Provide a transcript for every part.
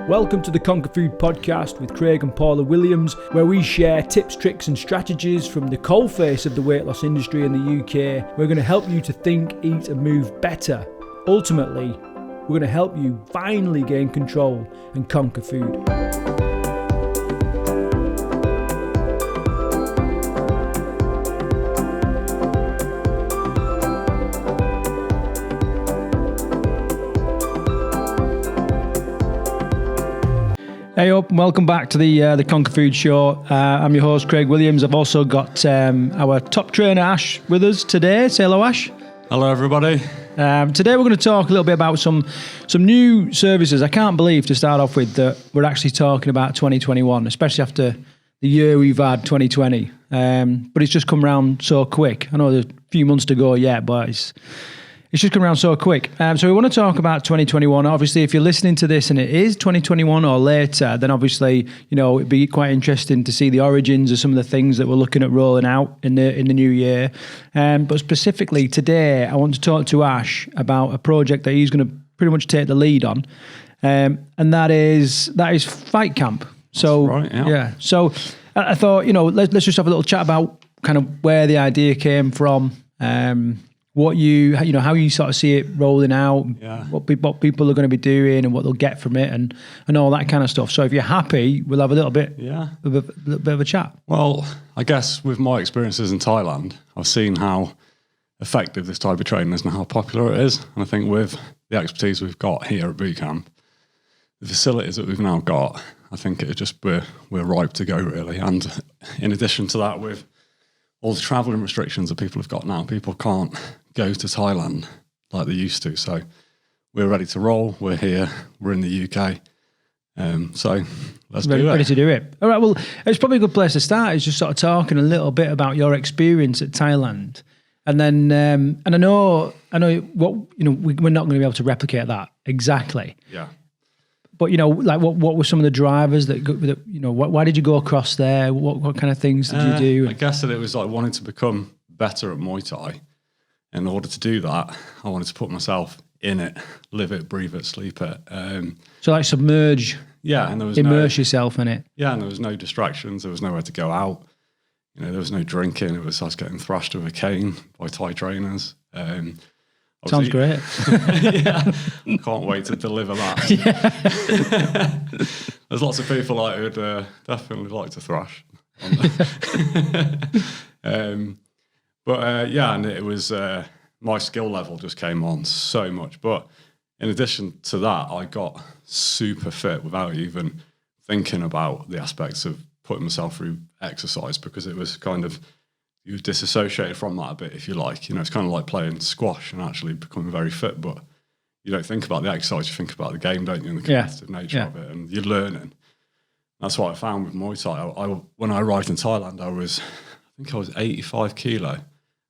Welcome to the Conquer Food podcast with Craig and Paula Williams, where we share tips, tricks and strategies from the coalface of the weight loss industry in the UK. We're going to help you to think, eat and move better. Ultimately, we're going to help you finally gain control and conquer food. Hey up, and welcome back to the Conquer Food Show. I'm your host, Craig Williams. I've also got our top trainer, Ash, with us today. Say hello, Ash. Hello, everybody. Today we're going to talk a little bit about some new services. I can't believe, to start off with, that we're actually talking about 2021, especially after the year we've had, 2020. But it's just come around so quick. I know there's a few months to go yet, but it's just come around so quick. So we want to talk about 2021. Obviously, if you're listening to this and it is 2021 or later, then obviously, you know, it'd be quite interesting to see the origins of some of the things that we're looking at rolling out in the new year. But specifically today, I want to talk to Ash about a project that he's going to pretty much take the lead on. And that is Fight Camp. So, that's right, yeah. So I thought, you know, let's just have a little chat about kind of where the idea came from, what how you sort of see it rolling out, what people are going to be doing and what they'll get from it and all that kind of stuff. So if you're happy, we'll have a little bit, of a chat. Well, I guess with my experiences in Thailand, I've seen how effective this type of training is and how popular it is. And I think with the expertise we've got here at Bootcamp, the facilities that we've now got, I think it's just we're ripe to go, really. And in addition to that, with all the travelling restrictions that people have got now, people can't go to Thailand like they used to. So we're ready to roll. We're here. We're in the UK. So let's do it. Ready to do it. All right. Well, it's probably a good place to start. Is just sort of talking a little bit about your experience at Thailand, and then and I know what we're not going to be able to replicate that exactly. Yeah. But like what were some of the drivers that why did you go across there? What kind of things did you do? I guess that it was like wanting to become better at Muay Thai. In order to do that, I wanted to put myself in it, live it, breathe it, sleep it. So like submerge, and there was immerse yourself in it. Yeah, and there was no distractions. There was nowhere to go out. There was no drinking. It was us getting thrashed with a cane by Thai trainers. Sounds great. Yeah, can't wait to deliver that. There's lots of people like who'd definitely like to thrash. And it was my skill level just came on so much. But in addition to that, I got super fit without even thinking about the aspects of putting myself through exercise, because it was kind of, you disassociated from that a bit, if you like. It's kind of like playing squash and actually becoming very fit, but you don't think about the exercise, you think about the game, don't you, and the competitive nature of it, and you're learning. That's what I found with Muay Thai. When I arrived in Thailand, I think I was 85 kilo,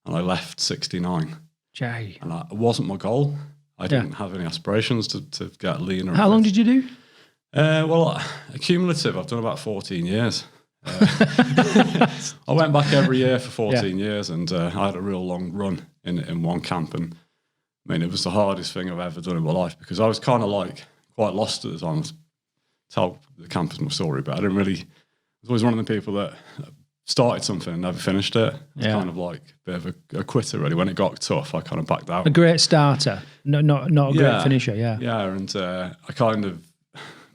and I left 69. Jay. And it wasn't my goal. I didn't have any aspirations to get leaner. How long did you do? Well, cumulative, I've done about 14 years. I went back every year for 14 years, and I had a real long run in one camp, and I mean, it was the hardest thing I've ever done in my life, because I was kind of like quite lost at the time. Tell the campus my story, but I was always one of the people that started something and never finished it. Kind of like a bit of a quitter, really. When it got tough, I kind of backed out. A great starter, not a great finisher. And I kind of,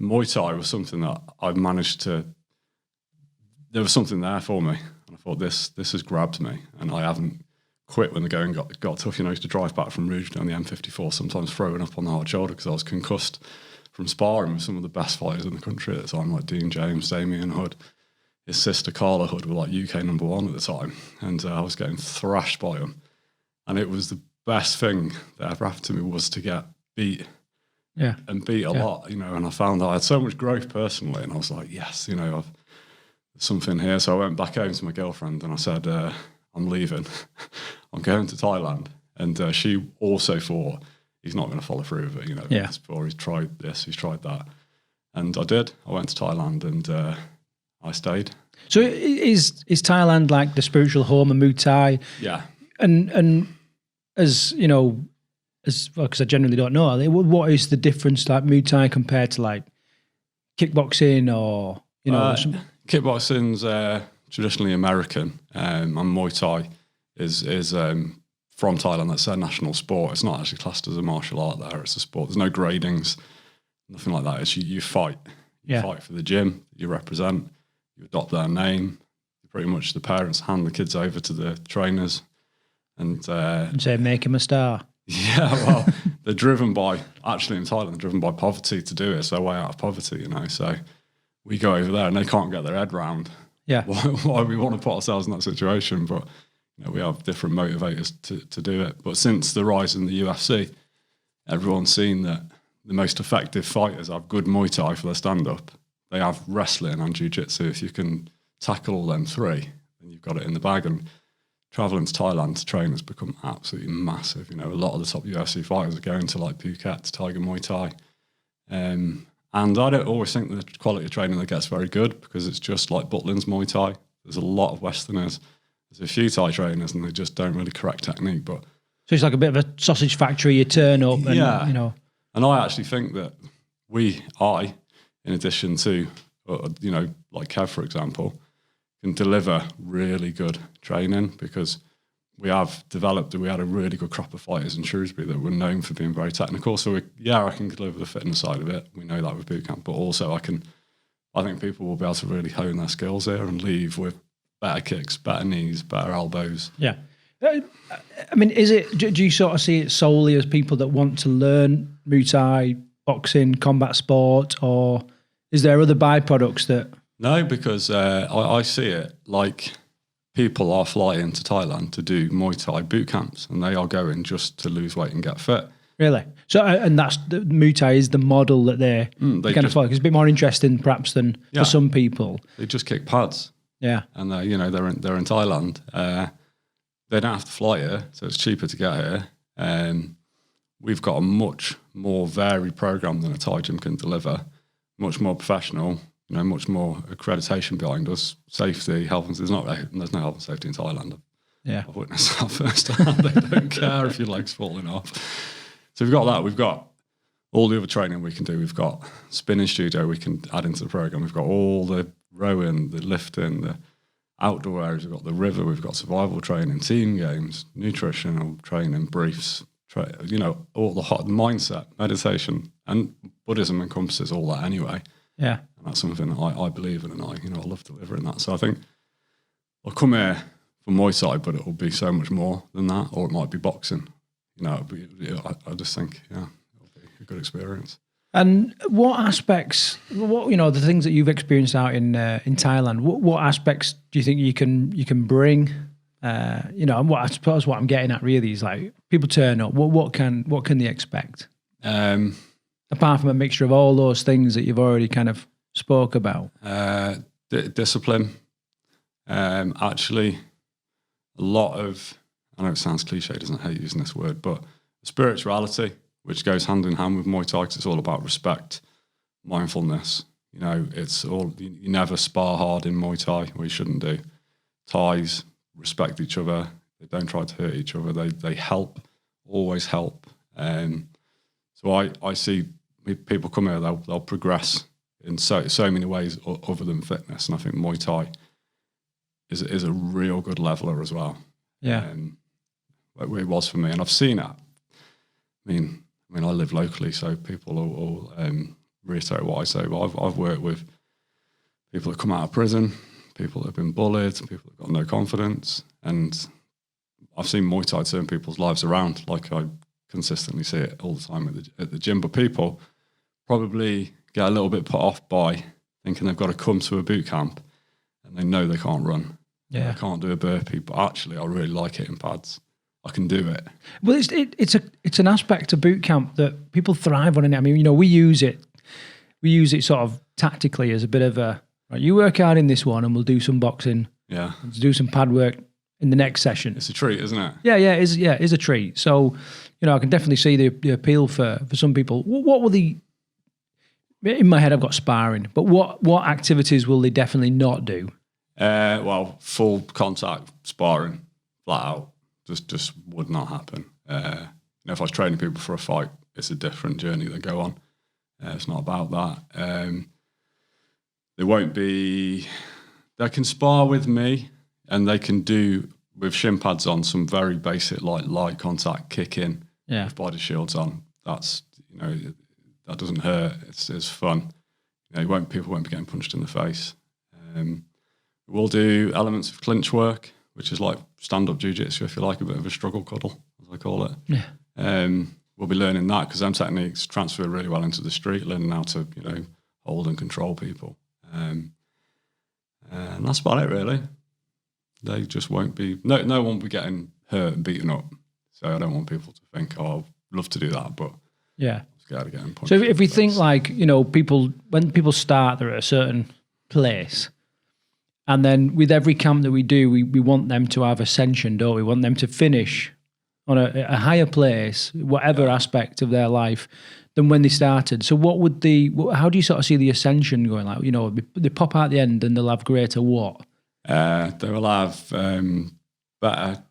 Muay Thai was something that I managed to. There was something there for me, and I thought this has grabbed me, and I haven't quit when the going got tough. I used to drive back from Rouge down the M54, sometimes throwing up on the hard shoulder because I was concussed from sparring with some of the best fighters in the country at the time, like Dean James, Damien Hood. His sister Carla Hood were like UK #1 at the time, and I was getting thrashed by them. And it was the best thing that ever happened to me, was to get beat, and beat a lot, And I found that I had so much growth personally, and I was like, yes, I've something here. So I went back home to my girlfriend and I said, I'm leaving. I'm going to Thailand. And she also thought, he's not going to follow through with it, before he's tried this, he's tried that. And I did. I went to Thailand, and I stayed. So is Thailand like the spiritual home of Muay Thai? Yeah. And as because I generally don't know, what is the difference, like Muay Thai compared to like kickboxing or, you know? Kickboxing's traditionally American, and Muay Thai is from Thailand. That's their national sport. It's not actually classed as a martial art there. It's a sport. There's no gradings, nothing like that. It's you fight. You fight for the gym you represent. You adopt their name. Pretty much the parents hand the kids over to the trainers and say, make him a star. Yeah, well, they're driven by, actually in Thailand, they're driven by poverty to do it. It's their way out of poverty, you know. So we go over there and they can't get their head round why we want to put ourselves in that situation. But, you know, we have different motivators to do it. But since the rise in the UFC, everyone's seen that the most effective fighters have good Muay Thai for their stand-up. They have wrestling and jiu-jitsu. If you can tackle all them three, then you've got it in the bag. And traveling to Thailand to train has become absolutely massive. You know, a lot of the top UFC fighters are going to like Phuket, to Tiger Muay Thai. And I don't always think the quality of training that gets very good because it's just like Butlin's Muay Thai. There's a lot of Westerners. There's a few Thai trainers and they just don't really correct technique. But so it's like a bit of a sausage factory. You turn up and, you know. And I actually think that in addition to, you know, like Kev, for example, can deliver really good training because we had a really good crop of fighters in Shrewsbury that were known for being very technical. So I can deliver the fitness side of it. We know that with Bootcamp, but also I think people will be able to really hone their skills here and leave with better kicks, better knees, better elbows. Yeah. I mean, do you sort of see it solely as people that want to learn Muay Thai, boxing, combat sport, or is there other byproducts that... No, because I see it like people are flying to Thailand to do Muay Thai boot camps and they are going just to lose weight and get fit. Really? So, and that's the Muay Thai is the model that they kind of follow. It's a bit more interesting perhaps than for some people. They just kick pads. Yeah. And they're in Thailand. They don't have to fly here, so it's cheaper to get here. We've got a much more varied program than a Thai gym can deliver. Much more professional, you know, much more accreditation behind us. Safety, health, and there's no health and safety in Thailand. I've witnessed that firsthand. They don't care if your leg's falling off. So we've got that. We've got all the other training we can do. We've got spinning studio we can add into the program. We've got all the rowing, the lifting, the outdoor areas. We've got the river. We've got survival training, team games, nutritional training, briefs. You know, all the hot mindset, meditation, and Buddhism encompasses all that anyway. Yeah, and that's something that I believe in, and I love delivering that. So I think I'll come here for Muay Thai, but it will be so much more than that, or it might be boxing. You know, I just think it'll be a good experience. And what aspects, the things that you've experienced out in Thailand, what aspects do you think you can bring? And I suppose what I'm getting at really is like people turn up. What can they expect? Apart from a mixture of all those things that you've already kind of spoke about. Discipline. Actually, a lot of, I know it sounds cliche, doesn't hate using this word, but spirituality, which goes hand in hand with Muay Thai, 'cause it's all about respect, mindfulness. You know, it's all, you never spar hard in Muay Thai, or you shouldn't do. Thais respect each other. They don't try to hurt each other. They help, always help. So I see people come here, they'll progress in so many ways other than fitness. And I think Muay Thai is a real good leveler as well. Yeah. Like it was for me. And I've seen it. I mean, I live locally, so people will reiterate what I say, but I've worked with people that come out of prison, people that have been bullied, people that got no confidence, and I've seen Muay Thai turn people's lives around. Like I consistently see it all the time at the gym. But people probably get a little bit put off by thinking they've got to come to a boot camp and they know they can't run. Yeah, they can't do a burpee. But actually, I really like hitting pads. I can do it. Well, it's an aspect of boot camp that people thrive on. I mean, we use it sort of tactically as a bit of a, right, you work out in this one and we'll do some boxing. Yeah. Let's do some pad work in the next session. It's a treat, isn't it? Yeah, it is a treat. So, I can definitely see the appeal for some people. What will in my head I've got sparring, but what activities will they definitely not do? Well, full contact sparring, flat out, just would not happen. If I was training people for a fight, it's a different journey they go on. It's not about that. They won't be. They can spar with me, and they can do with shin pads on some very basic like light contact kick in. Yeah. With body shields on. That's that doesn't hurt. It's fun. People won't be getting punched in the face. We'll do elements of clinch work, which is like stand-up jiu-jitsu, if you like, a bit of a struggle cuddle, as I call it. Yeah. We'll be learning that because them techniques transfer really well into the street, learning how to, hold and control people. And that's about it, really. They just won't be, no one will be getting hurt and beaten up. So I don't want people to think, I'd love to do that, but yeah, I'm scared of getting punched. So if we think like, when people start, they're at a certain place. And then with every camp that we do, we want them to have ascension, don't we? We want them to finish on a higher place, whatever aspect of their life, than when they started. So how do you sort of see the ascension going? Like, they pop out the end and they'll have greater what? They will have better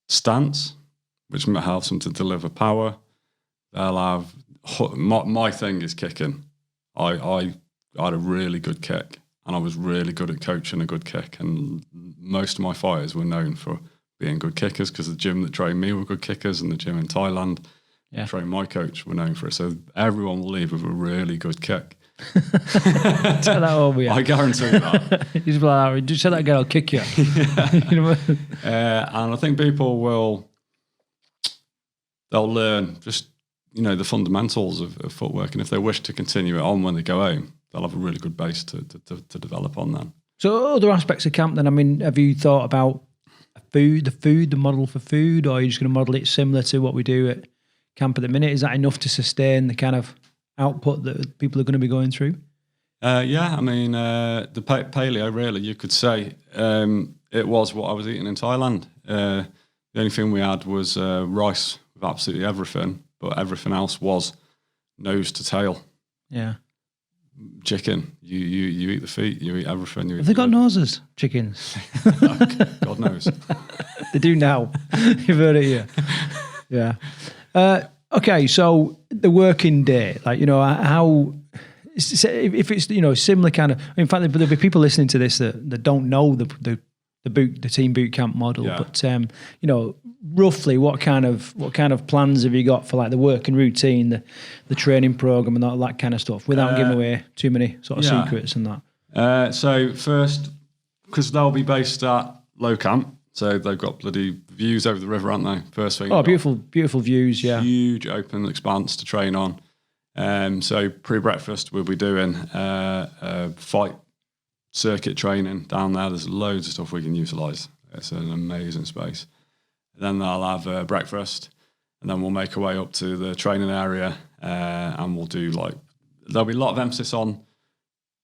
stance, which helps them to deliver power. They'll have, my thing is kicking. I had a really good kick. And I was really good at coaching a good kick. And most of my fighters were known for being good kickers because the gym that trained me were good kickers, and the gym in Thailand that trained my coach were known for it. So everyone will leave with a really good kick. Tell that over, yeah. I guarantee that. You just say that again, I'll kick you. And I think people they'll learn just, the fundamentals of footwork. And if they wish to continue it on when they go home, they'll have a really good base to develop on then. So other aspects of camp then, I mean, have you thought about the model for food, or are you just going to model it similar to what we do at camp at the minute? Is that enough to sustain the kind of output that people are going to be going through? Yeah, I mean, the paleo, really, you could say, it was what I was eating in Thailand. The only thing we had was rice with absolutely everything, but everything else was nose to tail. Yeah. Chicken, you eat the feet, you eat everything. Have they got noses, chickens? God knows. They do now. You've heard it here. Yeah. Okay, so the working day, like, how, if it's, similar kind of, in fact, there'll be people listening to this that don't know the team boot camp model, but roughly what kind of plans have you got for like the working routine, the training program, and all that kind of stuff, without giving away too many sort of secrets and that? So first, because they'll be based at low camp, so they've got bloody views over the river, aren't they? First thing. Oh, beautiful views, yeah. Huge open expanse to train on. So pre-breakfast we'll be doing fight circuit training down there. There's loads of stuff we can utilise. It's an amazing space. Then they'll have breakfast, and then we'll make our way up to the training area, and we'll do there'll be a lot of emphasis on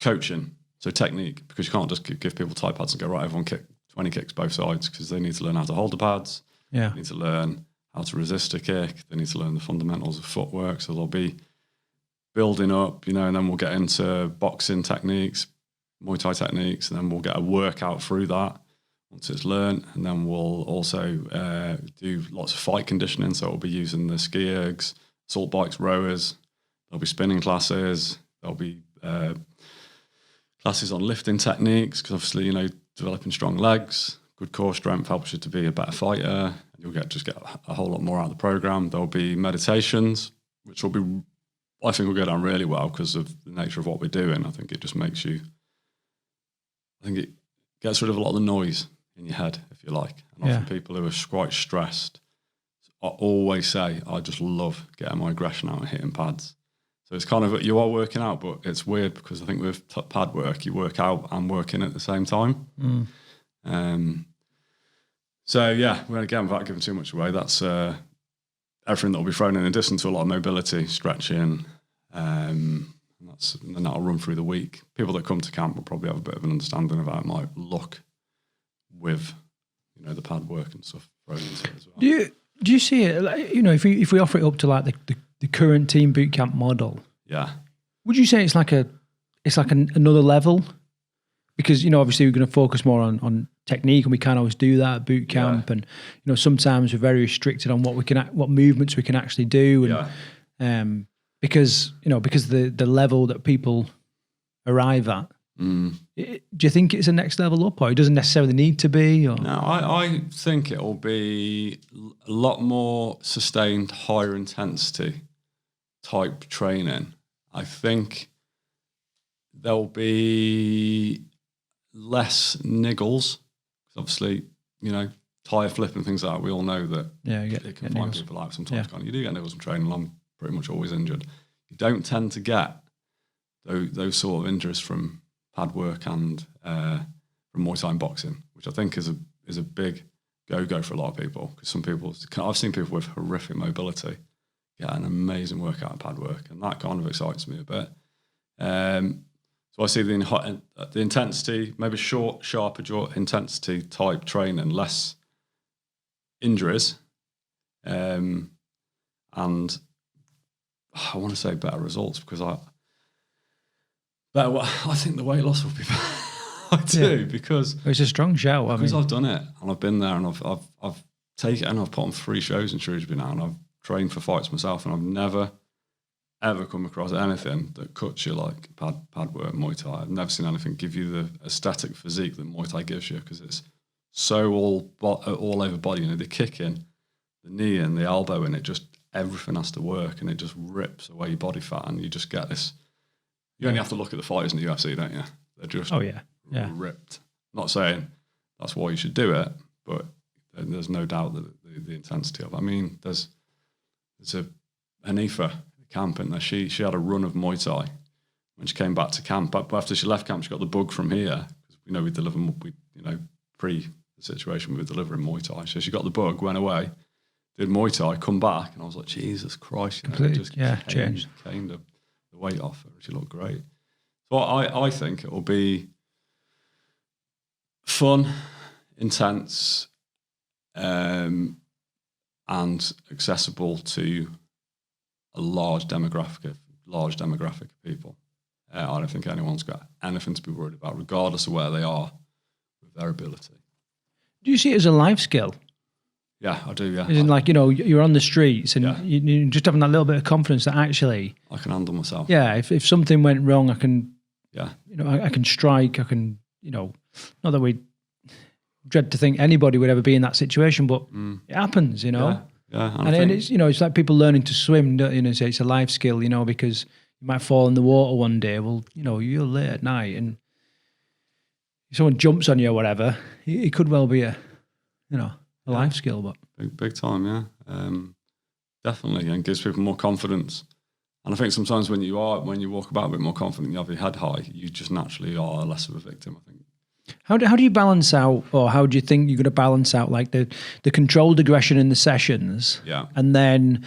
coaching, so technique, because you can't just give people Thai pads and go, right, everyone kick 20 kicks both sides, because they need to learn how to hold the pads. Yeah. They need to learn how to resist a kick. They need to learn the fundamentals of footwork. So they'll be building up, and then we'll get into boxing techniques, Muay Thai techniques, and then we'll get a workout through that once it's learned. And then we'll also do lots of fight conditioning. So we'll be using the ski ergs, assault bikes, rowers. There'll be spinning classes. There'll be classes on lifting techniques, because obviously, developing strong legs, good core strength helps you to be a better fighter. You'll get a whole lot more out of the program. There'll be meditations, which will be, I think, will go down really well because of the nature of what we're doing. I think it just makes you, I think it gets rid of a lot of the noise in your head, if you like. And often people who are quite stressed always say, I just love getting my aggression out and hitting pads. So it's kind of, you are working out, but it's weird because I think with pad work, you work out and work in at the same time. So yeah, well, again, without giving too much away, that's everything that will be thrown in addition to a lot of mobility, stretching, and then that'll run through the week. People that come to camp will probably have a bit of an understanding of how it might look with, the pad work and stuff thrown into it as well. Do you see it, like, if we offer it up to like the current team boot camp model? Yeah. Would you say it's like another level? Because, obviously we're going to focus more on technique, and we can't always do that at boot camp. And, sometimes we're very restricted on what movements we can actually do. And, because the level that people arrive at Do you think it's a next level up, or it doesn't necessarily need to be? Or? No, I think it will be a lot more sustained, higher intensity type training. I think there'll be less niggles. Obviously, tire flip and things like that, we all know that it can find people out sometimes. Yeah. You do get niggles from training. I'm pretty much always injured. You don't tend to get those sort of injuries from pad work and from Muay Thai and boxing, which I think is a big go for a lot of people. Because some people, I've seen people with horrific mobility get an amazing workout of pad work, and that kind of excites me a bit. So I see the intensity, maybe short, sharper intensity type training, less injuries, and I want to say better results, because I think the weight loss will be better. I do, because it's a strong show. I've done it, and I've been there, and I've taken it, and I've put on 3 shows in Shrewsbury now, and I've trained for fights myself, and I've never ever come across anything that cuts you like pad work, Muay Thai. I've never seen anything give you the aesthetic physique that Muay Thai gives you, because it's so all over body. The kick in, the knee in, the elbow in, everything has to work, and it just rips away your body fat, and you just get this. You only have to look at the fighters in the UFC, don't you? They're just ripped. Not saying that's why you should do it, but there's no doubt that the intensity of it. I mean, there's a Hanifa camp in there. She had a run of Muay Thai when she came back to camp. But after she left camp, she got the bug from here, because we deliver. Pre the situation, we were delivering Muay Thai. So she got the bug, went away, did Muay Thai, come back, and I was like, Jesus Christ, changed the weight off her. She looked great. So I think it will be fun, intense, and accessible to a large demographic of people. I don't think anyone's got anything to be worried about, regardless of where they are with their ability. Do you see it as a life skill? Yeah, I do, yeah. As in, you're on the streets, and you just having that little bit of confidence that actually I can handle myself. Yeah, if something went wrong, I can, I can strike, I can, not that we dread to think anybody would ever be in that situation, but it happens, Yeah, and it's, it's like people learning to swim, so it's a life skill, because you might fall in the water one day. Well, you're late at night, and if someone jumps on you or whatever, it could well be a life skill. But big time, yeah. Definitely, and gives people more confidence. And I think sometimes when you walk about a bit more confident, you have your head high, you just naturally are less of a victim, I think. How do you balance out, or how do you think you're going to balance out like the controlled aggression in the sessions, and then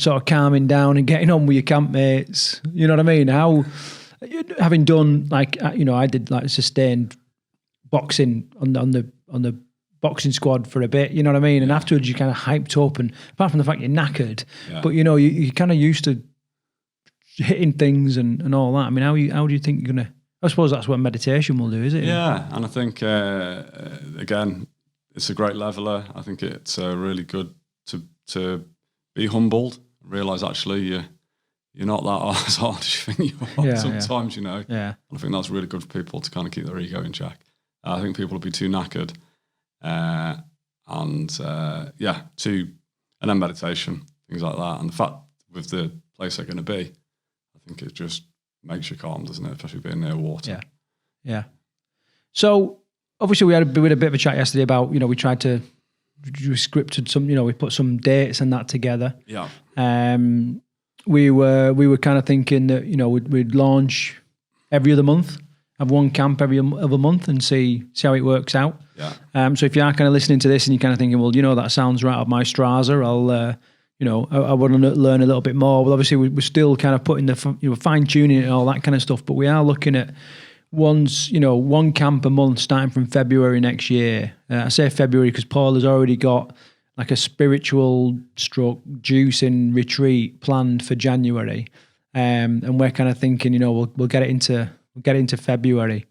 sort of calming down and getting on with your campmates? You know what I mean? How, having done I did sustained boxing on the boxing squad for a bit, you know what I mean? And afterwards you kind of hyped up, and apart from the fact you're knackered, but you're kind of used to hitting things and all that. I mean, how do you think you're going to? I suppose that's what meditation will do, is it? Yeah, and I think, again, it's a great leveler. I think it's really good to be humbled, realise actually you're not that as hard as you think you are sometimes, Yeah. And I think that's really good for people to kind of keep their ego in check. I think people will be too knackered. And then meditation, things like that. And the fact with the place they're going to be, I think it just makes you calm, doesn't it? Especially being near water. Yeah. So obviously we had a bit of a chat yesterday about, we tried to, we scripted some, we put some dates and that together. Yeah. We were kind of thinking that, we'd launch every other month, have one camp every other month, and see how it works out. Yeah. So if you are kind of listening to this and you're kind of thinking, well, that sounds right up my Strasser, I'll, I want to learn a little bit more. Well, obviously we're still kind of putting the, fine tuning and all that kind of stuff, but we are looking at one camp a month starting from February next year. I say February because Paul has already got like a spiritual stroke juicing retreat planned for January. And we're kind of thinking, we'll get it into February.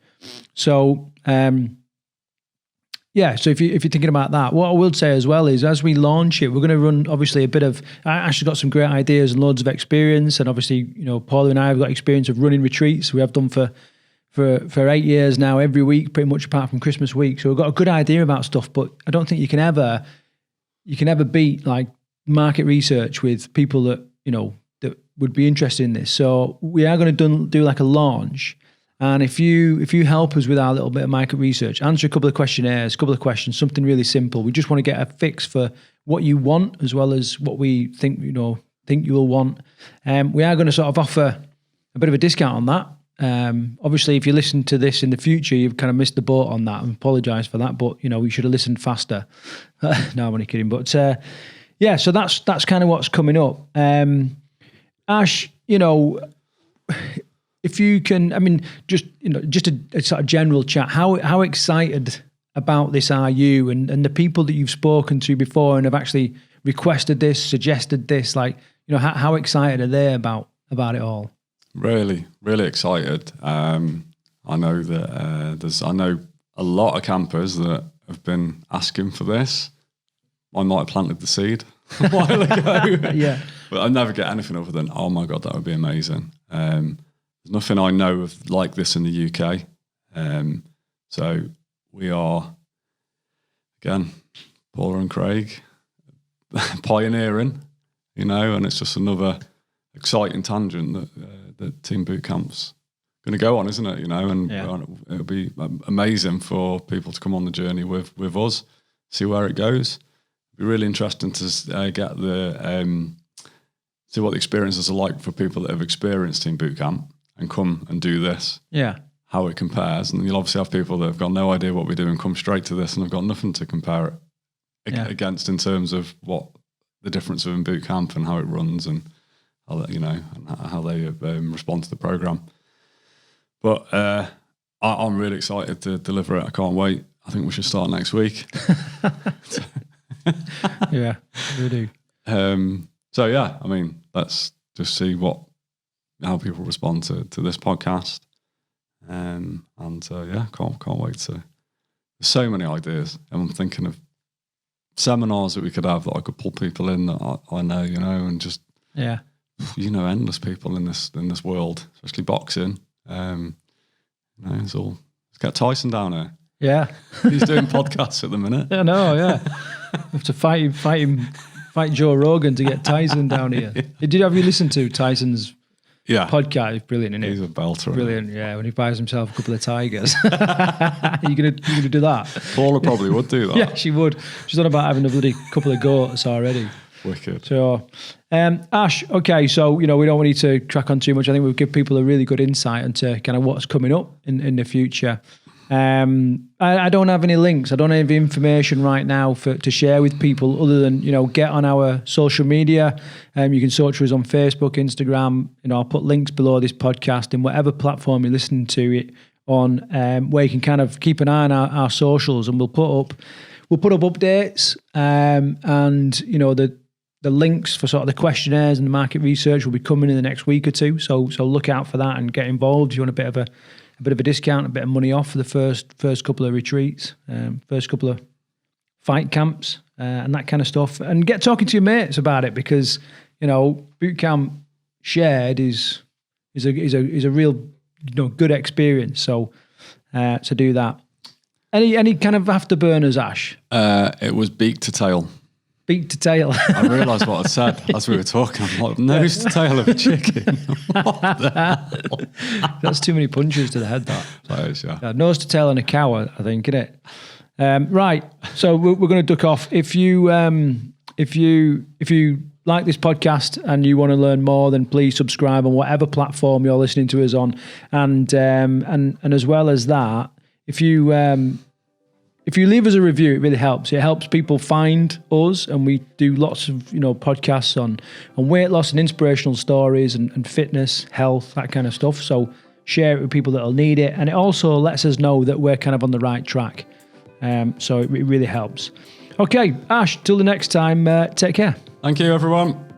So, so if you're thinking about that, what I will say as well is, as we launch it, we're going to run obviously a bit of. I actually got some great ideas and loads of experience, and obviously, Paul and I have got experience of running retreats. We have done for for 8 years now, every week, pretty much apart from Christmas week. So we've got a good idea about stuff, but I don't think you can ever beat like market research with people that, that would be interested in this. So we are going to do like a launch. And if you help us with our little bit of market research, answer a couple of questionnaires, a couple of questions, something really simple. We just want to get a fix for what you want as well as what we think you will want. We are going to sort of offer a bit of a discount on that. Obviously, if you listen to this in the future, you've kind of missed the boat on that. I apologise for that, but we should have listened faster. No, I'm only kidding. But yeah, so that's kind of what's coming up. Ash, if you can, just a sort of general chat. How excited about this are you, and the people that you've spoken to before and have actually requested this, suggested this? Like, how excited are they about it all? Really, really excited. I know that I know a lot of campers that have been asking for this. I might have planted the seed a while ago. Yeah, but I never get anything other than, oh my God, that would be amazing. There's nothing I know of like this in the UK. So we are, again, Paula and Craig, pioneering, and it's just another exciting tangent that Team Bootcamp's going to go on, isn't it? And it'll be amazing for people to come on the journey with us, see where it goes. It'll be really interesting to get see what the experiences are like for people that have experienced Team Bootcamp and come and do this. Yeah. How it compares. And you'll obviously have people that have got no idea what we do and come straight to this and have got nothing to compare it against in terms of what the difference of in Bootcamp and how it runs and how that, and how they respond to the program. But I'm really excited to deliver it. I can't wait. I think we should start next week. Yeah, we do. So yeah, let's just see how people respond to this podcast. Yeah, can't wait to. There's so many ideas, and I'm thinking of seminars that we could have that I could pull people in that I know, and just endless people in this world, especially boxing. Let's get Tyson down here. Yeah, he's doing podcasts at the minute. I know. Yeah, have to fight Joe Rogan to get Tyson down here. Have you listened to Tyson's? Yeah, podcast is brilliant, isn't it? He's a belter. Brilliant, yeah. When he buys himself a couple of tigers, you gonna do that? Paula probably would do that. Yeah, she would. She's on about having a bloody couple of goats already. Wicked. So, Ash, okay, so we don't want you to crack on too much. I think we'll give people a really good insight into kind of what's coming up in the future. I don't have any links. I don't have any information right now to share with people other than, get on our social media. You can search for us on Facebook, Instagram. I'll put links below this podcast in whatever platform you're listening to it on, where you can kind of keep an eye on our socials, and we'll put up updates, and the links for sort of the questionnaires and the market research will be coming in the next week or two. So look out for that and get involved. If you want a bit of a discount, a bit of money off for the first couple of retreats, first couple of fight camps, and that kind of stuff. And get talking to your mates about it, because Bootcamp shared is a real good experience. So to do that. Any kind of afterburners, Ash? It was beak to tail. Beak to tail. I realised what I said as we were talking. I'm like, nose to tail of a chicken. What the hell? That's too many punches to the head, that. That is, yeah. Nose to tail and a cow, I think, isn't it? Right. So we're going to duck off. If you like this podcast and you want to learn more, then please subscribe on whatever platform you're listening to us on. And as well as that, if you leave us a review, it really helps. It helps people find us, and we do lots of podcasts on weight loss and inspirational stories and fitness, health, that kind of stuff. So share it with people that'll need it, and it also lets us know that we're kind of on the right track. So it really helps. Okay, Ash, till the next time, take care. Thank you, everyone.